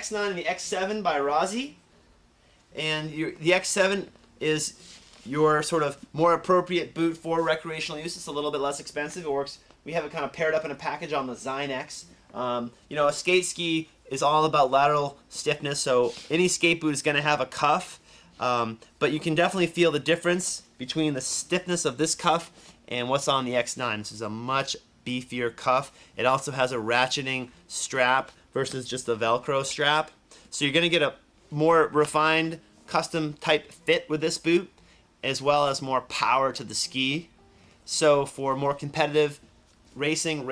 X9 and the X7 by Rossi. And the X7 is your sort of more appropriate boot for recreational use. It's a little bit less expensive. It works. We have it kind of paired up in a package on the Zynex. You know, a skate ski is all about lateral stiffness, so any skate boot is going to have a cuff, but you can definitely feel the difference between the stiffness of this cuff and what's on the X9. This is a much beefier cuff. It also has a ratcheting strap versus just a Velcro strap, so you're going to get a more refined custom type fit with this boot, as well as more power to the ski. So for more competitive racing,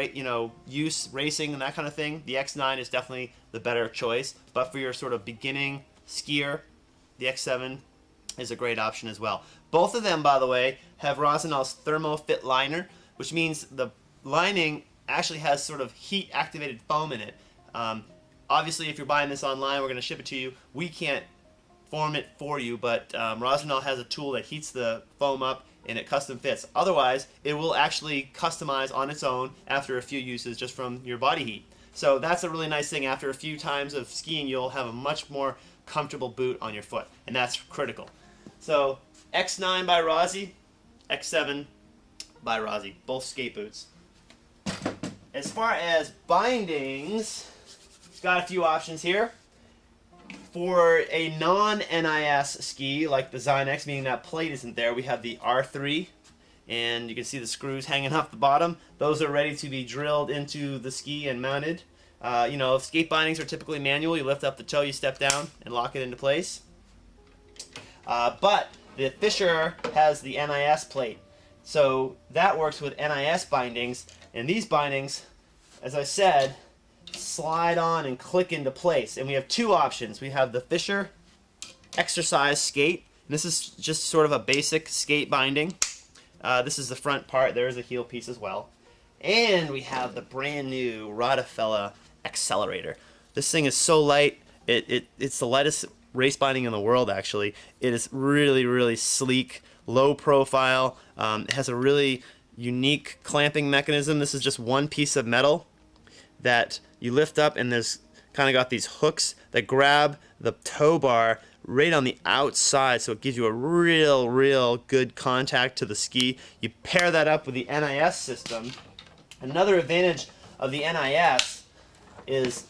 use, racing, and that kind of thing, the X9 is definitely the better choice. But for your sort of beginning skier, the X7 is a great option as well. Both of them, by the way, have Rossignol's ThermoFit liner, which means the lining actually has sort of heat-activated foam in it. Obviously, if you're buying this online, we're going to ship it to you. We can't form it for you, but Rossignol has a tool that heats the foam up and it custom fits. Otherwise, it will actually customize on its own after a few uses just from your body heat. So that's a really nice thing. After a few times of skiing, you'll have a much more comfortable boot on your foot, and that's critical. So X9 by Rossi, X7 by Rossi, both skate boots. As far as bindings, got a few options here. For a non-NIS ski, like the Zynex, meaning that plate isn't there, we have the R3, and you can see the screws hanging off the bottom. Those are ready to be drilled into the ski and mounted. You know, skate bindings are typically manual. You lift up the toe, you step down, and lock it into place. But the Fisher has the NIS plate, so that works with NIS bindings, and these bindings, as I said, slide on and click into place. And we have two options. We have the Fisher Exercise Skate. And this is just sort of a basic skate binding. This is the front part. There's a heel piece as well. And we have the brand new Rossignol Accelerator. This thing is so light. It's the lightest race binding in the world, actually. It is really, really sleek, low profile. It has a really unique clamping mechanism. This is just one piece of metal that you lift up, and there's kind of got these hooks that grab the tow bar right on the outside, so it gives you a real good contact to the ski. You pair that up with the NIS system. Another advantage of the NIS is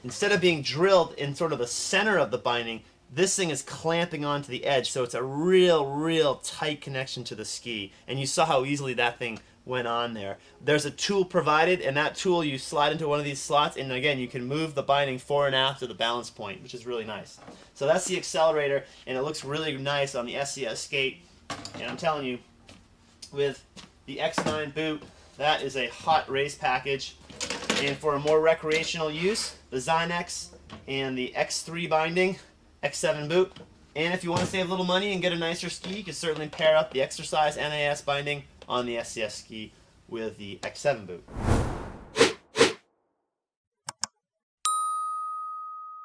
instead of being drilled in sort of the center of the binding, this thing is clamping onto the edge, so it's a real tight connection to the ski. And you saw how easily that thing went on there. There's a tool provided, and that tool you slide into one of these slots, and again you can move the binding fore and aft to the balance point, which is really nice. So that's the Accelerator, and it looks really nice on the SCS skate. And I'm telling you, with the X9 boot, that is a hot race package. And for a more recreational use, the Zynex and the X3 binding, X7 boot. And if you want to save a little money and get a nicer ski, you can certainly pair up the Exercise NAS binding on the SCS ski with the X7 boot.